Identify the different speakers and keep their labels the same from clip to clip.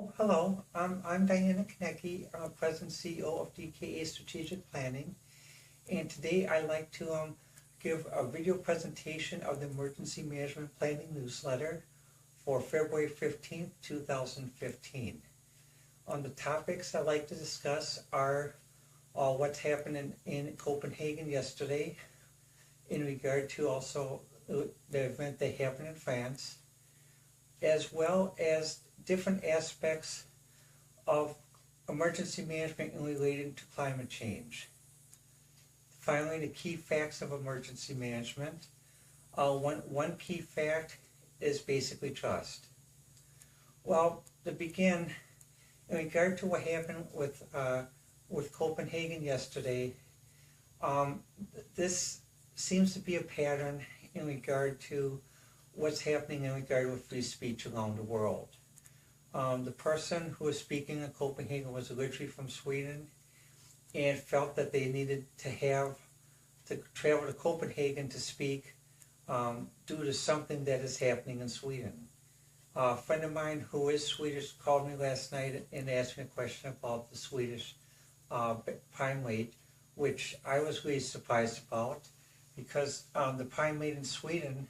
Speaker 1: Oh, hello, I'm Diana Kanecki. I'm a President CEO of DKA Strategic Planning, and today I'd like to give a video presentation of the Emergency Management Planning newsletter for February 15th, 2015. The topics I'd like to discuss are what's happened in Copenhagen yesterday in regard to also the event that happened in France, as well as different aspects of emergency management and related to climate change. Finally, the key facts of emergency management. One key fact is basically trust. Well, to begin, in regard to what happened with Copenhagen yesterday, this seems to be a pattern in regard to what's happening in regard with free speech around the world. The person who was speaking in Copenhagen was originally from Sweden and felt that they needed to travel to Copenhagen to speak due to something that is happening in Sweden. A friend of mine who is Swedish called me last night and asked me a question about the Swedish crime rate, which I was really surprised about because the crime rate in Sweden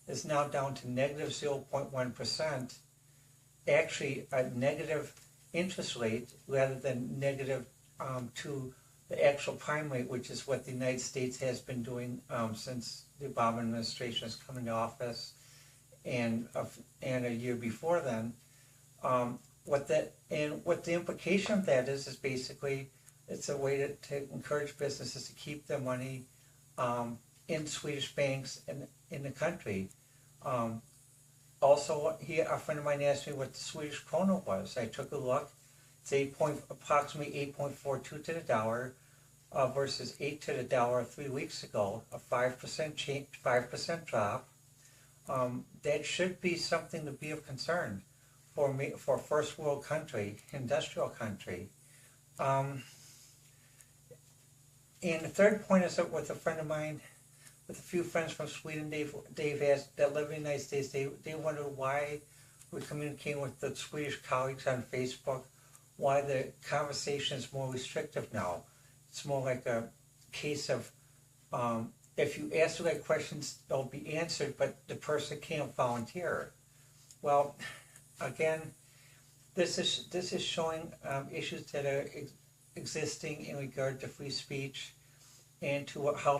Speaker 1: is now down to negative 0.1%, actually a negative interest rate rather than negative to the actual prime rate, which is what the United States has been doing since the Obama administration has come into office, and a year before then. What the implication of that is basically it's a way to encourage businesses to keep their money in Swedish banks and in the country. Also, a friend of mine asked me what the Swedish krona was. I took a look. It's approximately 8.42 to the dollar versus 8 to the dollar 3 weeks ago, a 5% drop. That should be something to be of concern for a first world country, industrial country. And the third point is that with a friend of mine, with a few friends from Sweden, Dave asked, that live in the United States, they wonder why we're communicating with the Swedish colleagues on Facebook, why the conversation is more restrictive now. It's more like a case of if you ask the right questions, they'll be answered, but the person can't volunteer. Well, again, this is showing issues that are existing in regard to free speech and to how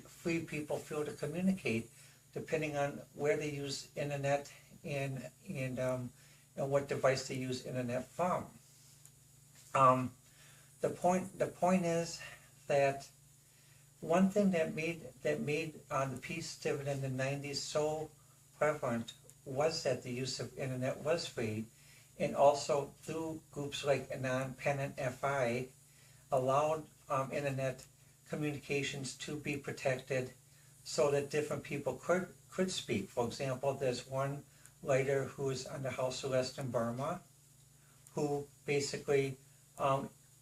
Speaker 1: free people feel to communicate, depending on where they use internet and what device they use internet from. The point is that one thing that made the peace dividend in the 90s so prevalent was that the use of internet was free, and also through groups like Non-Pennant FI allowed internet communications to be protected so that different people could speak. For example, there's one writer who is under house arrest in Burma who basically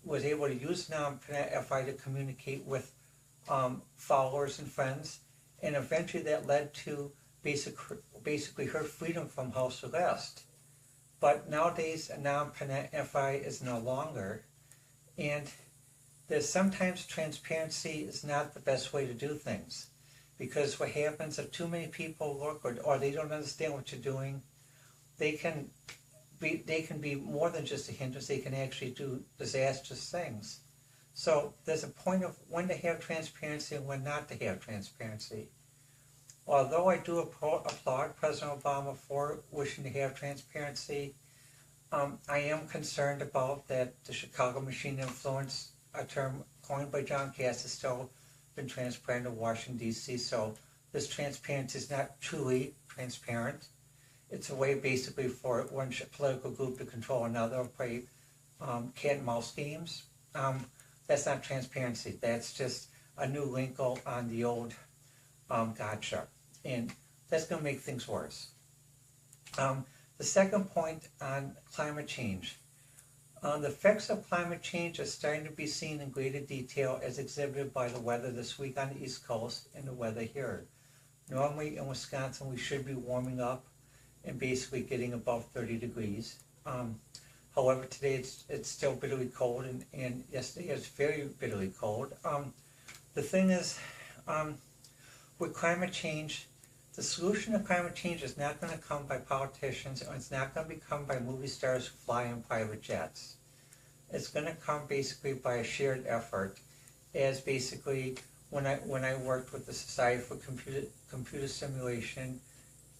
Speaker 1: was able to use Non-Pennant FI to communicate with followers and friends, and eventually that led to basically her freedom from house arrest. But nowadays, Non-Pennant FI is no longer, and there's sometimes transparency is not the best way to do things, because what happens if too many people look or they don't understand what you're doing, they can be more than just a hindrance. They can actually do disastrous things. So there's a point of when to have transparency and when not to have transparency. Although I do applaud President Obama for wishing to have transparency, I am concerned about that the Chicago machine influence, a term coined by John Cass, has still been transparent in Washington, D.C. So this transparency is not truly transparent. It's a way basically for one political group to control another, play cat and mouse games. That's not transparency. That's just a new wrinkle on the old gotcha. And that's going to make things worse. The second point on climate change. The effects of climate change are starting to be seen in greater detail as exhibited by the weather this week on the East Coast and the weather here. Normally in Wisconsin we should be warming up and basically getting above 30 degrees. However, today it's still bitterly cold, and yesterday it was very bitterly cold. The thing is, with climate change, the solution to climate change is not going to come by politicians, or it's not going to come by movie stars who fly in private jets. It's going to come basically by a shared effort, as basically when I worked with the Society for Computer Simulation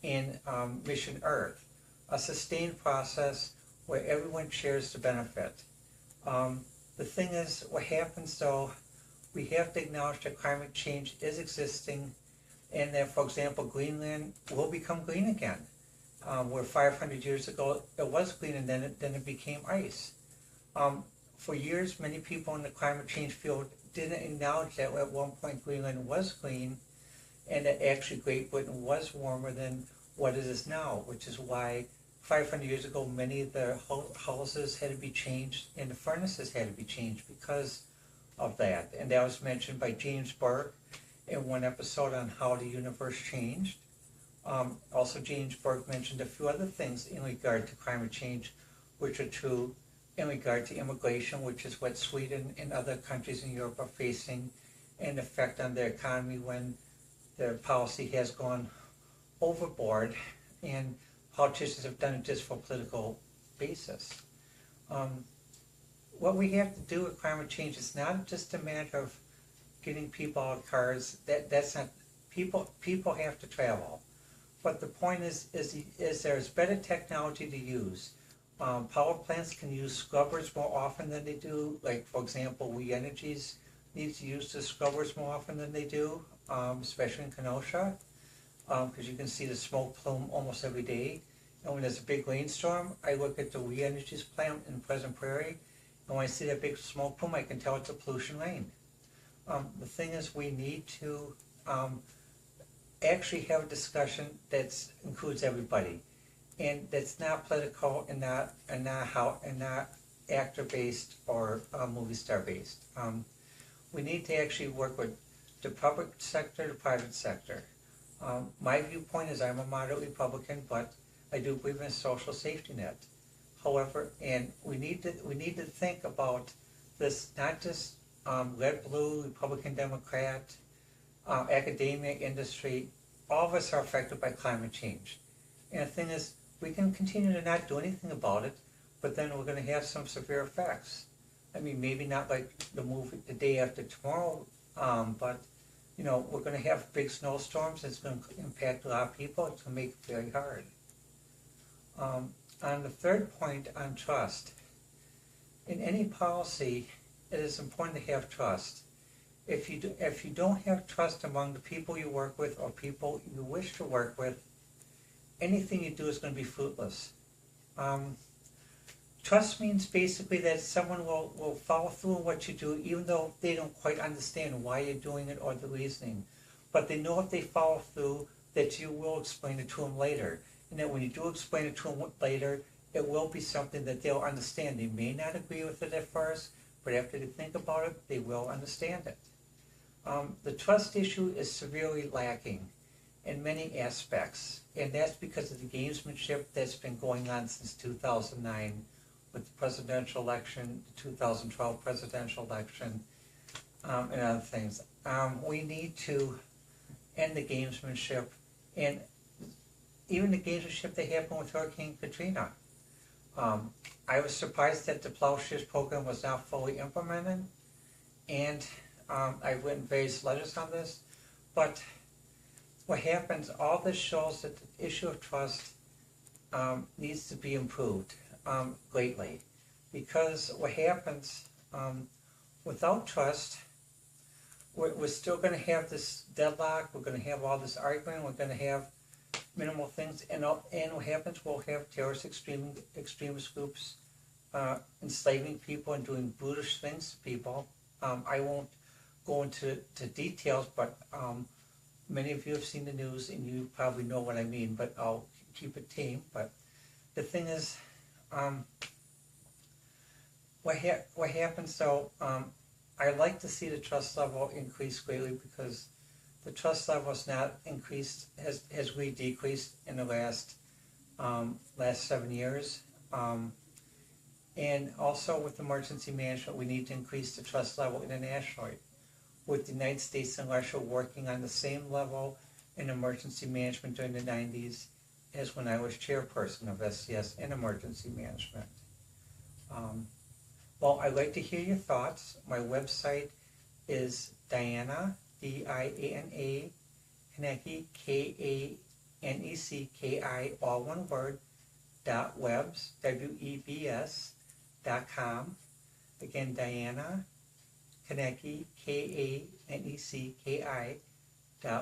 Speaker 1: in Mission Earth, a sustained process where everyone shares the benefit. The thing is, what happens though, we have to acknowledge that climate change is existing, and that, for example, Greenland will become green again, where 500 years ago it was green and then it became ice. For years, many people in the climate change field didn't acknowledge that at one point Greenland was green, and that actually Great Britain was warmer than what it is now, which is why 500 years ago many of the houses had to be changed and the furnaces had to be changed because of that. And that was mentioned by James Burke in one episode on how the universe changed. Also, James Burke mentioned a few other things in regard to climate change, which are true in regard to immigration, which is what Sweden and other countries in Europe are facing, an effect on their economy when their policy has gone overboard and politicians have done it just for political basis. What we have to do with climate change is not just a matter of getting people out of cars. That's not, people have to travel. But the point is there's better technology to use. Power plants can use scrubbers more often than they do. Like, for example, We Energies needs to use the scrubbers more often than they do, especially in Kenosha, because you can see the smoke plume almost every day. And when there's a big rainstorm, I look at the We Energies plant in Pleasant Prairie, and when I see that big smoke plume, I can tell it's a pollution rain. The thing is, we need to actually have a discussion that includes everybody, and that's not political and not actor based or movie star based. We need to actually work with the public sector, the private sector. My viewpoint is I'm a moderate Republican, but I do believe in a social safety net. However, and we need to think about this, not just red, blue, Republican, Democrat, academia, industry. All of us are affected by climate change. And the thing is, we can continue to not do anything about it, but then we're going to have some severe effects. I mean, maybe not like the movie The Day After Tomorrow, but you know, we're going to have big snowstorms. It's going to impact a lot of people. It's going to make it very hard. On the third point on trust, in any policy, it is important to have trust. If you don't have trust among the people you work with or people you wish to work with, anything you do is going to be fruitless. Trust means basically that someone will follow through on what you do, even though they don't quite understand why you're doing it or the reasoning. But they know if they follow through that you will explain it to them later. And that when you do explain it to them later, it will be something that they'll understand. They may not agree with it at first, but after they think about it, they will understand it. The trust issue is severely lacking in many aspects, and that's because of the gamesmanship that's been going on since 2009 with the presidential election, the 2012 presidential election, and other things. We need to end the gamesmanship, and even the gamesmanship that happened with Hurricane Katrina. I was surprised that the Plowshares program was not fully implemented, and I've written various letters on this, but what happens, all this shows that the issue of trust needs to be improved greatly, because what happens without trust, we're still going to have this deadlock, we're going to have all this arguing, we're going to have minimal things, and what happens, we'll have terrorist extremist groups enslaving people and doing brutish things to people. I won't go into details, but many of you have seen the news and you probably know what I mean, but I'll keep it tame. But the thing is, what happens though, I like to see the trust level increase greatly, because the trust level has not increased, has really decreased in the last 7 years. And also with emergency management, we need to increase the trust level internationally, with the United States and Russia working on the same level in emergency management during the 90s as when I was chairperson of SCS in emergency management. Well, I'd like to hear your thoughts. My website is Diana, D-I-A-N-A, Kanecki, K-A-N-E-C-K-I, all one word, .webs, W-E-B-S, .com. Again, Diana, Kanecki, K-A-N-E-C-K-I,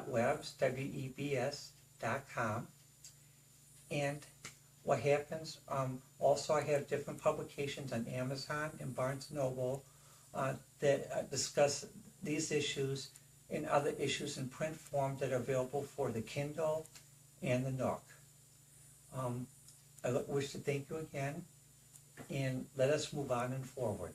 Speaker 1: .webs, W-E-B-S, .com. And what happens, also I have different publications on Amazon and Barnes & Noble that discuss these issues and other issues in print form that are available for the Kindle and the Nook. I wish to thank you again, and let us move on and forward.